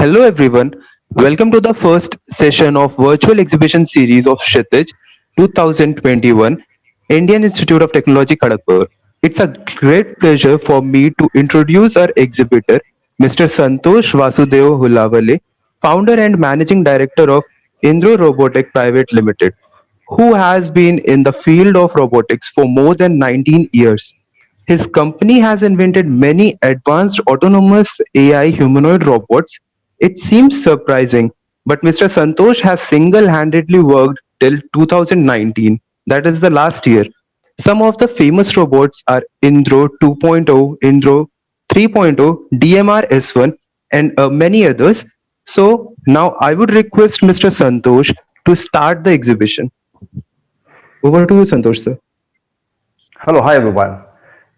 Hello everyone, welcome to the first session of virtual exhibition series of Kshitij 2021 Indian Institute of Technology Kharagpur. It's a great pleasure for me to introduce our exhibitor Mr. Santosh Vasudev Hulavale, founder and managing director of Indro Robotic Private Limited, who has been in the field of robotics for more than 19 years. His company has invented many advanced autonomous AI humanoid robots. It seems surprising, but Mr. Santosh has single handedly worked till 2019, that is the last year. Some of the famous robots are Indro 2.0, Indro 3.0, DMR S1, and many others. So now I would request Mr. Santosh to start the exhibition. Over to you, Santosh, sir. Hello, hi everyone.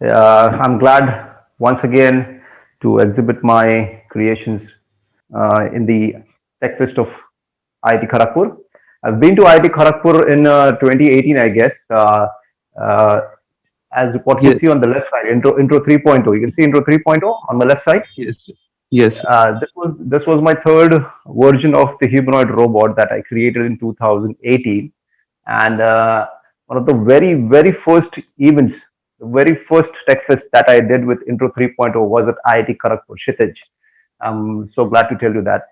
I'm glad once again to exhibit my creations in the Tech Fest of IIT Kharagpur. I've been to IIT Kharagpur in 2018, I guess. Uh, as what you Yes, see on the left side, intro 3.0. You can see intro 3.0 on the left side. yes, yes. This was my third version of the humanoid robot that I created in 2018, and one of the very first events, the very first tech fest that I did with Intro 3.0 was at IIT Kharagpur, Kshitij. I'm so glad to tell you that.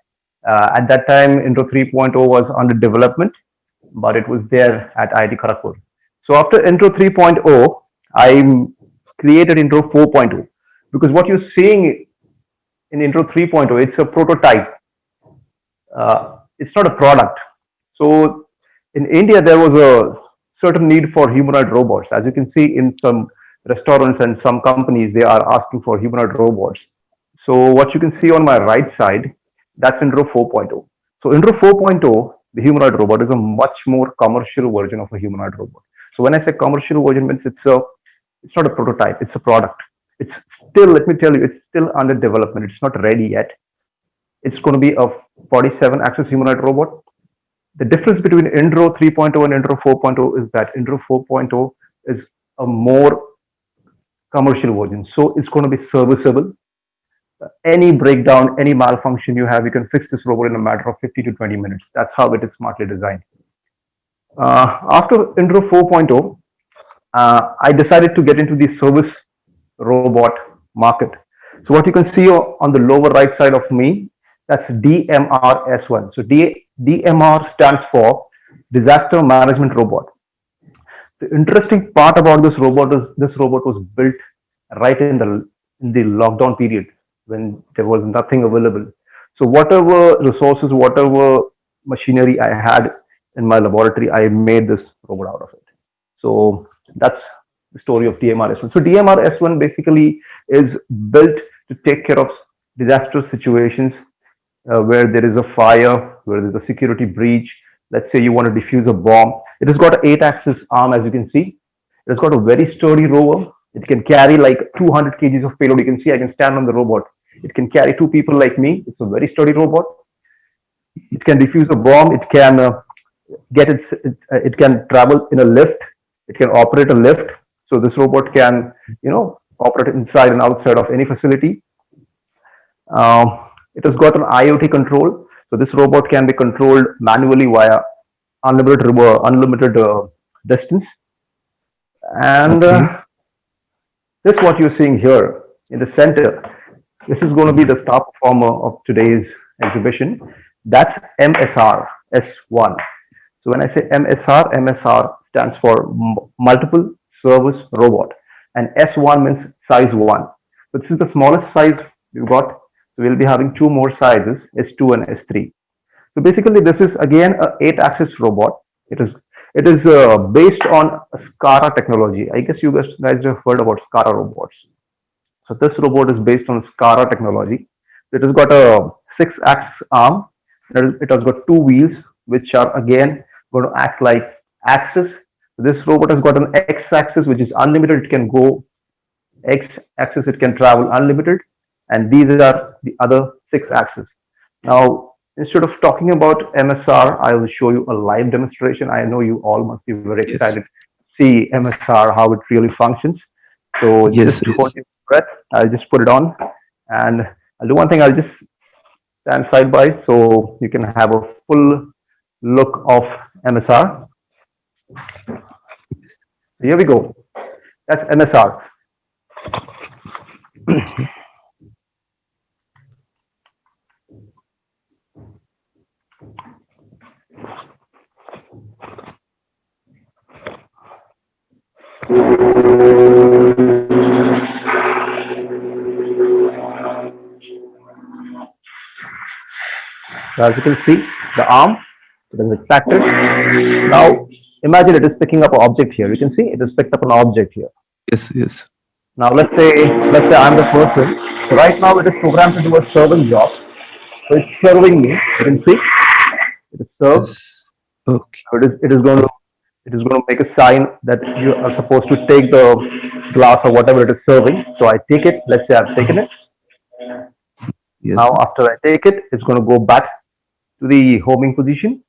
At that time, Intro 3.0 was under development, but it was there at IIT Kharagpur. So after Intro 3.0, I created Intro 4.0 because what you're seeing in Intro 3.0, it's a prototype. It's not a product. So in India, there was a certain need for humanoid robots. As you can see in some restaurants and some companies, they are asking for humanoid robots. So what you can see on my right side, that's Intro 4.0. So Intro 4.0, the humanoid robot, is a much more commercial version of a humanoid robot. So when I say commercial version, means it's not a prototype, it's a product. It's still, let me tell you, it's still under development. It's not ready yet. It's going to be a 47 axis humanoid robot. The difference between Intro 3.0 and Intro 4.0 is that Intro 4.0 is a more commercial version. So it's going to be serviceable. Any breakdown, any malfunction you have, you can fix this robot in a matter of 50 to 20 minutes. That's how it is smartly designed. After Intro 4.0, I decided to get into the service robot market. So what you can see on the lower right side of me, that's DMR-S1. So DMR stands for Disaster Management Robot. The interesting part about this robot is this robot was built right in the lockdown period when there was nothing available. So whatever resources, whatever machinery I had in my laboratory, I made this robot out of it. So that's the story of DMR-S1. So DMR-S1 basically is built to take care of disaster situations where there is a fire, where there's a security breach. Let's say you want to defuse a bomb. It has got an 8-axis arm, as you can see. It has got a very sturdy rover. It can carry like 200 kgs of payload. You can see I can stand on the robot. It can carry two people like me. It's a very sturdy robot. It can defuse a bomb. It can it can travel in a lift. It can operate a lift. So this robot can operate inside and outside of any facility. It has got an IoT control. So this robot can be controlled manually via unlimited distance. And Okay. this what you're seeing here in the center. This is going to be the star performer of today's exhibition. That's MSR S1. So when I say MSR, MSR stands for multiple service robot, and S1 means size 1. So this is the smallest size we've got. So we'll be having two more sizes, S2 and S3. So basically, this is again a 8-axis robot. It is based on SCARA technology. I guess you guys have heard about SCARA robots. So this robot is based on SCARA technology. It has got a 6-axis arm. It has got two wheels, which are again going to act like axis. This robot has got an X-axis, which is unlimited. It can go X-axis. It can travel unlimited, and these are the other 6 axes. Now, instead of talking about MSR, I will show you a live demonstration. I know you all must be very Yes. excited to see MSR, how it really functions. So Yes. just hold Yes. your breath. I'll just put it on, and I'll do one thing. I'll just stand side by so you can have a full look of MSR. Here we go. That's MSR. Okay. So as you can see, the arm, it is extracted. Now imagine it is picking up an object here. You can see it is picked up an object here. Yes, yes, Now let's say I'm the person. So right now it is programmed to do a serving job. So it's serving me. You can see it is served. yes. Okay. So it is going to make a sign that you are supposed to take the glass or whatever it is serving. So I take it. Let's say I've taken it. Yes, Now after I take it, it's going to go back to the homing position.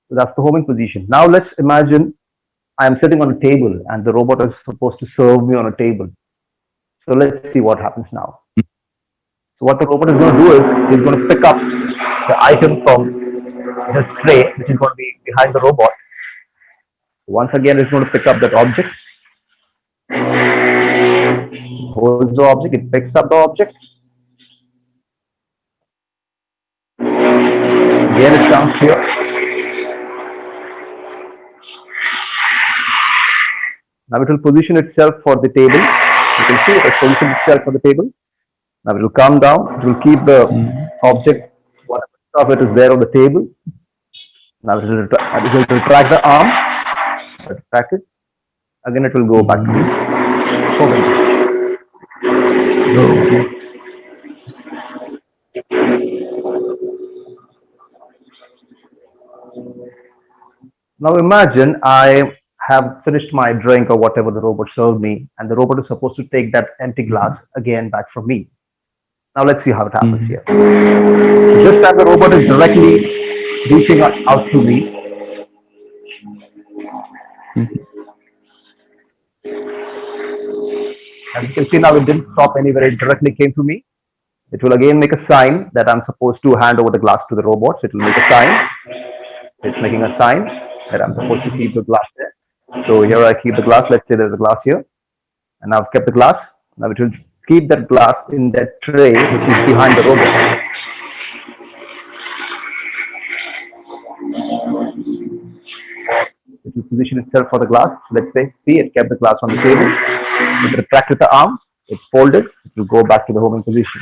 So that's the homing position. Now let's imagine I am sitting on a table and the robot is supposed to serve me on a table. So let's see what happens now. So what the robot is going to do is he's going to pick up the item from his tray, which is going to be behind the robot. Once again, it's going to pick up that object, holds the object, it picks up the object. Again, it comes here. Now it will position itself for the table. You can see it has positioned itself for the table. Now it will come down. It will keep the mm, object, whatever stuff it is there on the table. Now it will track the arm. Track it. Again, it will go back to mm. the homing. Oh, Now imagine I have finished my drink or whatever the robot served me, and the robot is supposed to take that empty glass again back from me. Now let's see how it happens mm, here. Just as the robot is directly reaching out to me, mhm. as you can see now it didn't stop anywhere, it directly came to me. It will again make a sign that I'm supposed to hand over the glass to the robot. So it will make a sign. It's making a sign that I'm supposed to keep the glass there. So here I keep the glass. Let's say there's a glass here, and I've kept the glass. Now it will keep that glass in that tray which is behind the robot. It will position itself for the glass. Let's say, see, it kept the glass on the table. It retracted the arm. It's folded. It will go back to the homing position.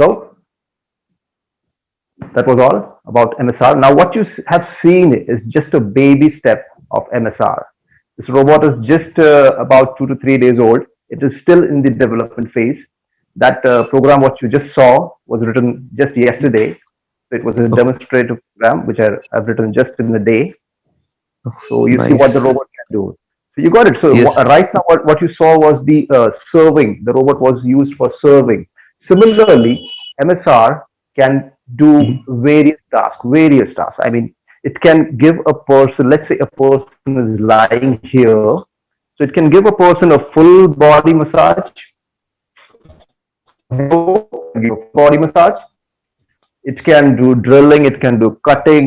So that was all about MSR. Now, what you have seen is just a baby step of MSR. This robot is just about 2 to 3 days old. It is still in the development phase. That program, what you just saw, was written just yesterday. So it was a Oh, demonstrative program which I've written just in a day. oh, So you see what the nice. robot can do. So you got it. So Yes. right now, what you saw was the serving. The robot was used for serving. Similarly, MSR can do Mhm. various tasks. Various tasks. I mean, it can give a person. Let's say a person is lying here, so it can give a person a full body massage. Give a body massage. It can do drilling. It can do cutting.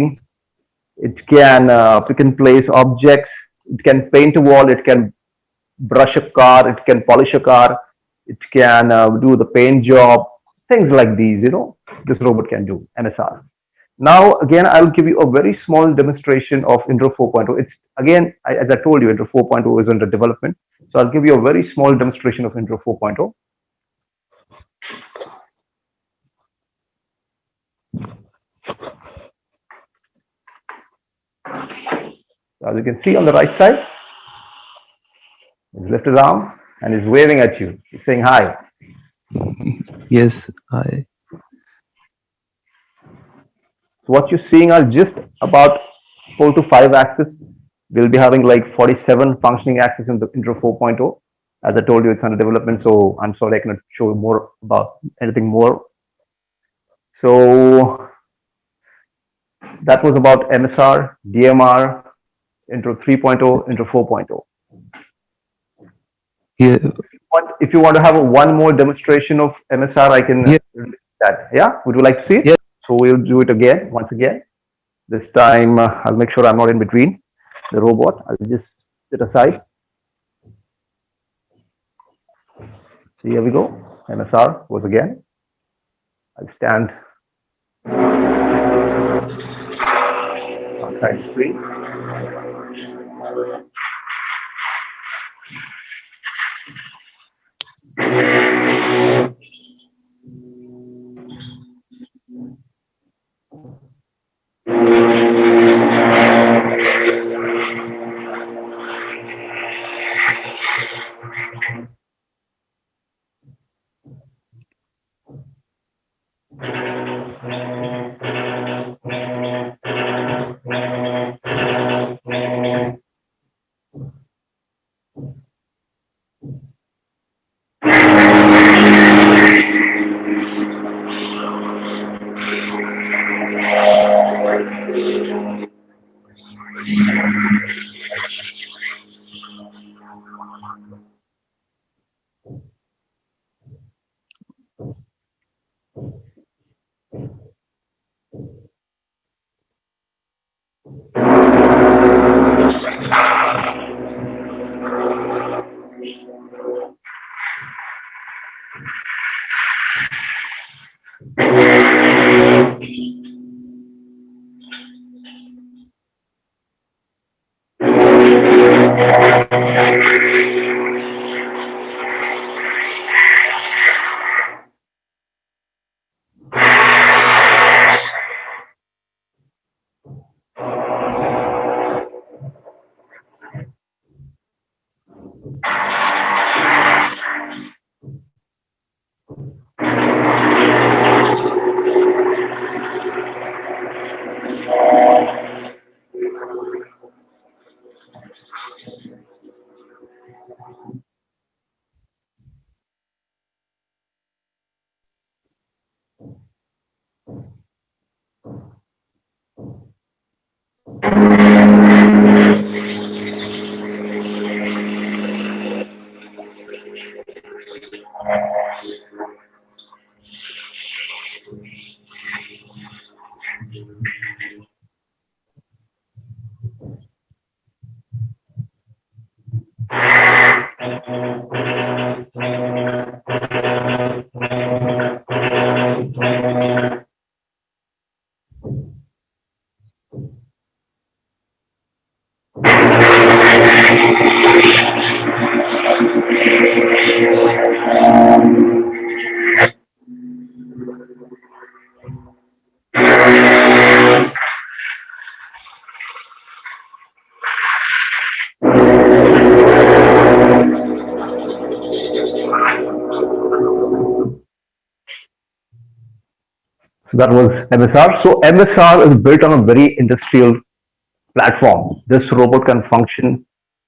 It can pick and place objects. It can paint a wall. It can brush a car. It can polish a car. It can do the paint job. Things like these, this robot can do MSR. Now, again, I'll give you a very small demonstration of Intro 4.0. It's again, as I told you, Intro 4.0 is under development. So I'll give you a very small demonstration of Intro 4.0. So as you can see on the right side, he's lifted his arm and he's waving at you. He's saying hi. Yes, I. So what you're seeing are just about 4 to 5 axes We'll be having like 47 functioning axes in the Intro 4.0. As I told you, it's under development, so I'm sorry I cannot show you more about anything more. So that was about MSR, DMR, Intro 3.0, Intro 4.0. Yeah, If you want to have one more demonstration of MSR, I can yeah, release that. Yeah, would you like to see it? yeah. So we'll do it again, once again. This time, I'll make sure I'm not in between the robot. I'll just sit aside. So here we go. MSR was again. I'll stand outside the screen. So that was MSR. So MSR is built on a very industrial platform. This robot can function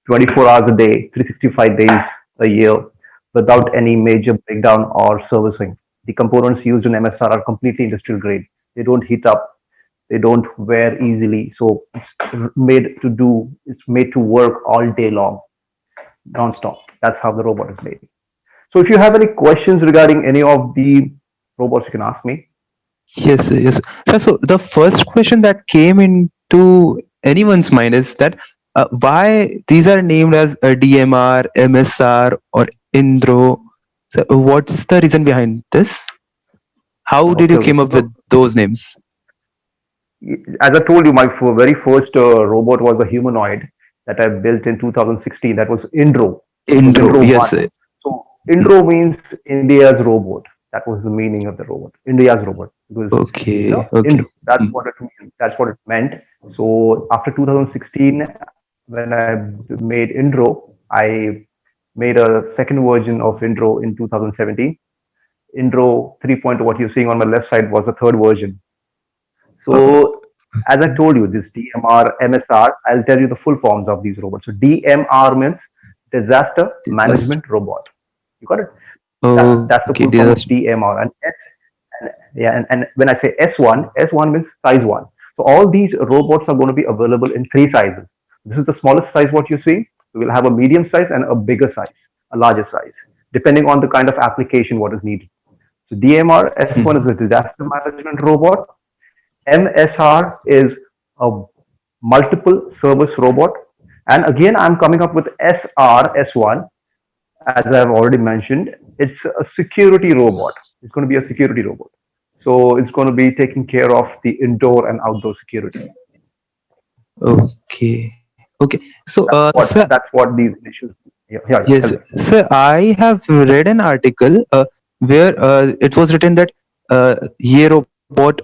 24 hours a day, 365 days a year without any major breakdown or servicing. The components used in MSR are completely industrial grade. They don't heat up, they don't wear easily. So it's made to work all day long, non-stop. That's how the robot is made. So if you have any questions regarding any of the robots, you can ask me. Yes, yes. So the first question that came into anyone's mind is that why these are named as DMR, MSR, or Indro. So what's the reason behind this? How did Okay, you okay. came up So with those names? as I told you, my very first robot was a humanoid that I built in 2016. That was Indro. It was Indro, Indro yes. 1. So Indro means India's robot. That was the meaning of the robot. India's robot. It was, Okay, okay. Indro. That's Mm. what it means. That's what it meant. So after 2016, when I made Indro, I made a second version of Indro in 2017. Indro 3.0, what you're seeing on my left side was the third version. Uh, So as I told you, this DMR, MSR, I'll tell you the full forms of these robots. So DMR means disaster Just management robot. You got it? That's okay, the full form of just DMR. And yeah, and when I say S1, S1 means size one. So all these robots are going to be available in three sizes. This is the smallest size what you see. We will have a medium size and a bigger size, a larger size, depending on the kind of application what is needed. So DMR S1 is a disaster management robot. MSR is a multiple service robot. And again, I'm coming up with SR S1, as I've already mentioned. It's a security robot. It's going to be a security robot. So it's going to be taking care of the indoor and outdoor security. okay. Okay. So, sir, That's what these issues. Yeah, yeah, yeah. yes, Tell me. sir, I have read an article where it was written that ये robot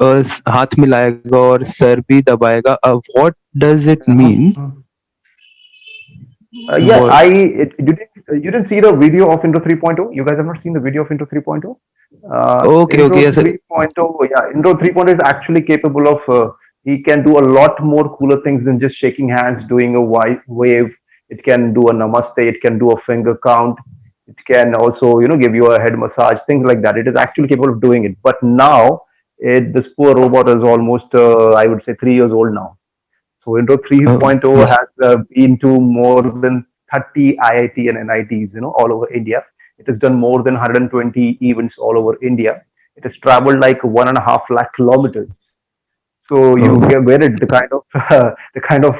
हाथ मिलाएगा और sir भी दबाएगा. What does it mean? Yeah, What? you didn't see the video of Intro 3.0. You guys have not seen the video of Intro 3.0. Okay, okay, Intro yes, sir. 3.0, yeah, Intro 3.0 is actually capable of. He can do a lot more cooler things than just shaking hands, doing a wave. It can do a namaste. It can do a finger count. It can also, give you a head massage, things like that. It is actually capable of doing it. But now, this poor robot is almost, I would say, 3 years old now. So Intro Oh, 3.0 yes. has been to more than 30 IIT and NITs, all over India. It has done more than 120 events all over India. It has traveled like 1.5 lakh kilometers. So you Oh, get it, the kind of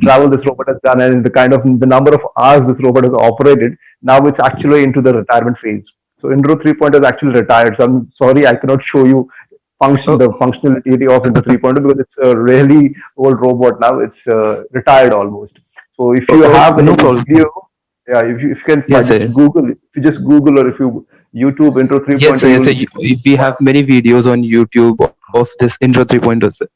travel this robot has done, and the number of hours this robot has operated. Now it's actually into the retirement phase. So Intro 3.0 is actually retired. So I'm sorry I cannot show you oh, the functionality of Intro 3.0 because it's a really old robot now. It's retired almost. So if you have no any problem. video, yeah, if you can Yes, just sir. Google, if you just Google or if you YouTube Intro Yes, sir. 3.0, Yes, you'll sir. see We what. have many videos on YouTube of this Intro 3.0, sir.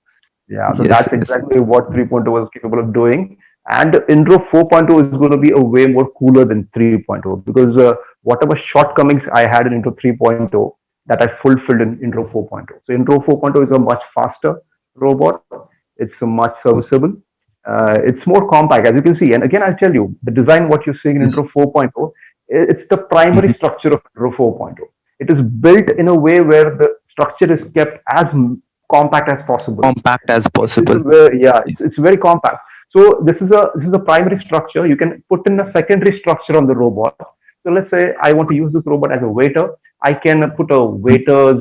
Yeah, so Yes, that's yes. exactly what 3.0 was capable of doing. And Intro 4.0 is going to be a way more cooler than 3.0 because whatever shortcomings I had in Intro 3.0 that I fulfilled in Intro 4.0. So Intro 4.0 is a much faster robot. It's a much Oh, serviceable. It's more compact, as you can see. And again, I'll tell you, the design what you're seeing in yes. Intro 4.0, it's the primary Mhm. structure of Intro 4.0. It is built in a way where the structure is kept as compact as possible. Compact as This possible. is where, yeah, Yes. it's very compact. So this is a primary structure. You can put in a secondary structure on the robot. So let's say I want to use this robot as a waiter. I can put a waiter's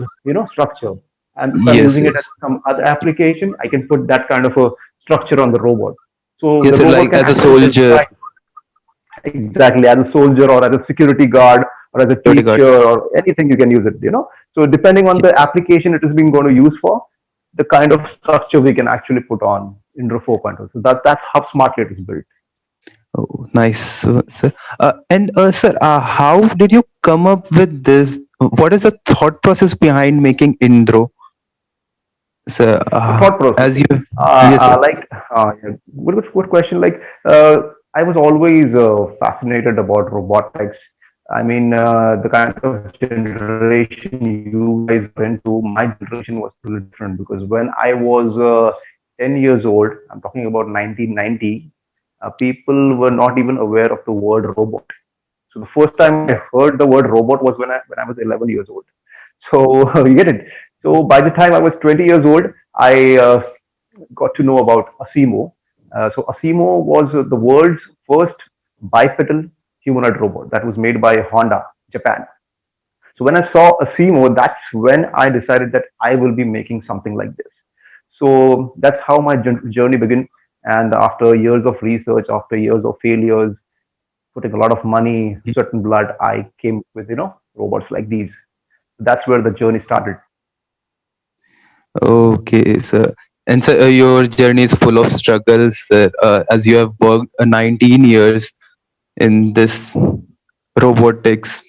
structure. And if I'm Yes, using it as yes. some other application, I can put that kind of a structure on the robot. So Yes, the sir. robot Like can as a actually soldier, decide exactly as a soldier or as a security guard or as a security guard. teacher or anything you can use it. So depending on the Yes. application it is being going to use for, the kind of structure we can actually put on Intro 4.0. So that's how smartly it is built. Oh, nice, sir. And sir, how did you come up with this? What is the thought process behind making Indro? Sir, The thought process. as you, Uh, yes, sir. uh, like, yeah, good question. Like, I was always fascinated about robotics. I mean, the kind of generation you guys were into, my generation was totally different because when I was 10 years old, I'm talking about 1990, people were not even aware of the word robot. So the first time I heard the word robot was when I was 11 years old. So you get it. So by the time I was 20 years old, I got to know about Asimo. So Asimo was the world's first bipedal humanoid robot that was made by Honda, Japan. So when I saw Asimo, that's when I decided that I will be making something like this. So that's how my journey began. And after years of research, after years of failures, putting a lot of money, sweat and blood, I came with robots like these. That's where the journey started. Okay, sir. And sir, your journey is full of struggles, sir, as you have worked 19 years in this robotics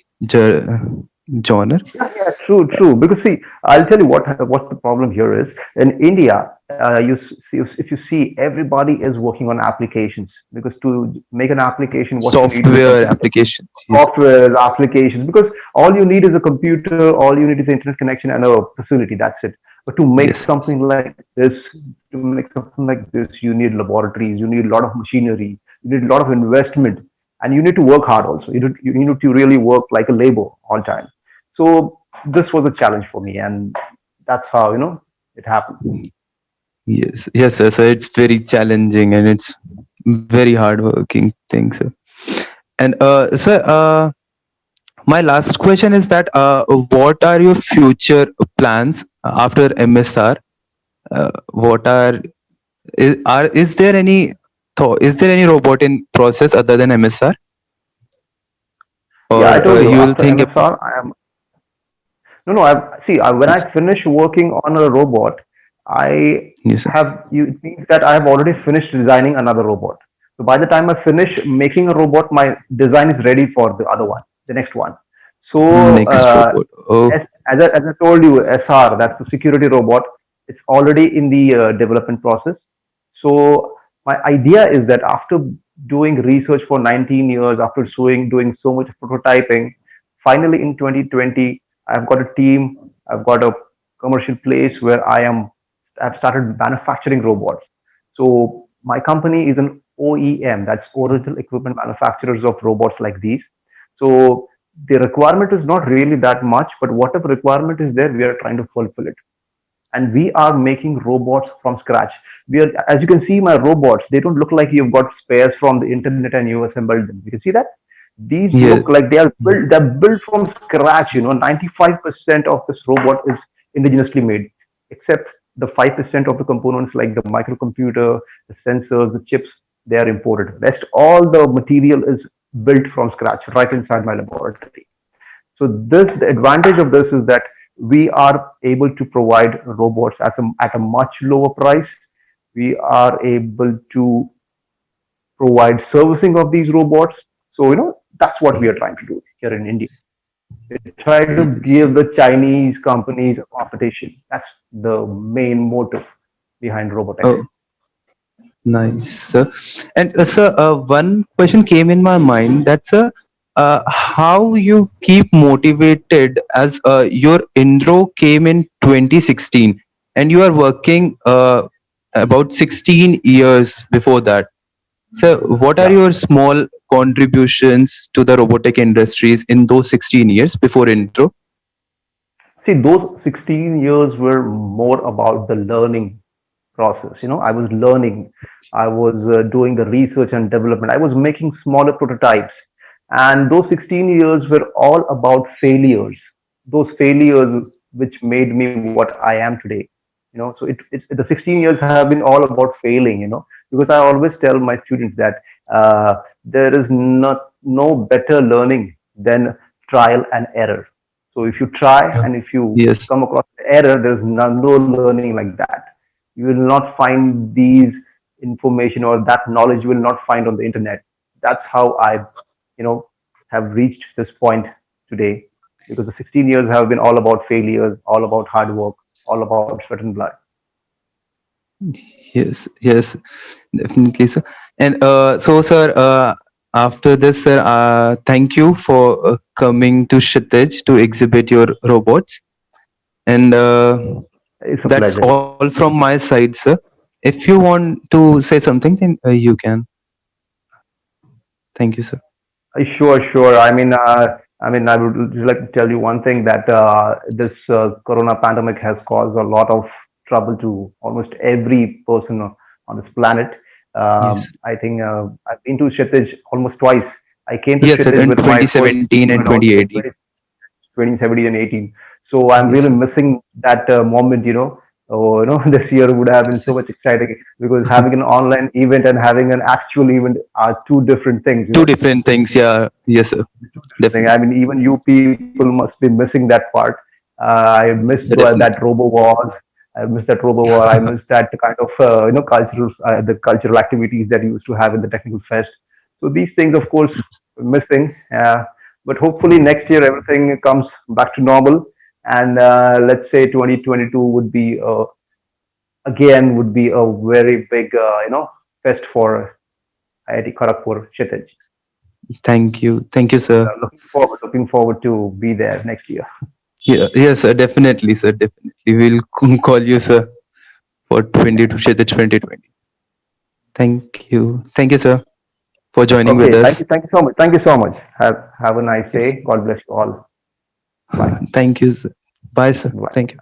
genre. Yeah, yeah, true, true. Because see, I'll tell you what the problem here is. In India, see, if you see, everybody is working on applications because to make an application, what you need is a Software computer, applications. Yes. software, applications. Because all you need is a computer, all you need is internet connection and a facility. That's it. But to make Yes. something like this, you need laboratories, you need a lot of machinery, you need a lot of investment, and you need to work hard also. You need to really work like a labor all time. So this was a challenge for me, and that's how it happened. Yes. Yes, sir. So it's very challenging and it's very hard working thing, sir. And sir, my last question is that what are your future plans after MSR? What is there any is there any robot in process other than MSR, Yeah, I or told you you will after think about? MSR, I am no, no. When I Yes, finish working on a robot, I yes, sir. it means that I have already finished designing another robot. So by the time I finish making a robot, my design is ready for the other one, the next one. So Next robot. Oh, as I told you, SR, that's the security robot, it's already in the development process. So my idea is that after doing research for 19 years, after doing so much prototyping, finally in 2020, I've got a team, I've got a commercial place where I've started manufacturing robots. So my company is an OEM, that's original equipment manufacturers of robots like these. So the requirement is not really that much, but whatever requirement is there, we are trying to fulfill it. And we are making robots from scratch. As you can see, my robots, they don't look like you've got spares from the internet and you assembled them. You can see that these yeah. look like they're built from scratch. 95% of this robot is indigenously made, except the 5% of the components like the microcomputer, the sensors, the chips, they are imported. Rest all the material is built from scratch right inside my laboratory. So the advantage of this is that we are able to provide robots at a much lower price. We are able to provide servicing of these robots. So that's what we are trying to do here in India. We try to give Yes. the Chinese companies a competition. That's the main motive behind Robotex. Oh, nice, sir. And sir, one question came in my mind. That's how you keep motivated as your intro came in 2016, and you are working about 16 years before that. So, what are Yeah. your small contributions to the robotic industries in those 16 years before intro? See, those 16 years were more about the learning process. I was learning, I was doing the research and development, I was making smaller prototypes. And those 16 years were all about failures, those failures which made me what I am today. So the 16 years have been all about failing, because I always tell my students that there is no better learning than trial and error. So if you try Uh, and if you Yes, come across error, there's no learning like that. You will not find these information or that knowledge you will not find on the internet. That's how I, you know, have reached this point today, because the 16 years have been all about failures, all about hard work, all about sweat and blood. yes, yes, definitely, sir. And so, sir, after this, sir, thank you for coming to Kshitij to exhibit your robots. And It's a that's pleasure. all from my side, sir. If you want to say something, then you can. Thank you, sir. Sure, sure. I would just like to tell you one thing that this corona pandemic has caused a lot of trouble to almost every person on this planet. Yes. I think I've been to Kshitij almost twice. I came to Yes, sir. Kshitij In with my first 2017 team and when I was 2018. 2017 and 18. So I'm Yes, really sir. missing that moment. Oh, this year would have been Yes, sir. so much exciting, because having an online event and having an actual event are two different things. Two different things. Yeah. Yes, sir. Thing. Definitely. I mean, even you people must be missing that part. I missed Yeah, that definitely. robo wars. I missed that robo war. I missed that kind of the cultural activities that you used to have in the technical fest. So these things, of course, missing. But hopefully next year everything comes back to normal, and let's say 2022 would be would be a very big fest for IIT Kharagpur, Kshitij. Thank you. Thank you, sir. Looking forward to be there next year. Yeah, yes, sir, definitely, sir, definitely. We'll call you, sir, for 20 to Kshitij 2020. Thank you, sir, for joining with Okay, us. thank you so much. Thank you so much. Have a nice Yes, day. God bless you all. Bye. thank you, sir. Bye, sir. Bye. Thank you.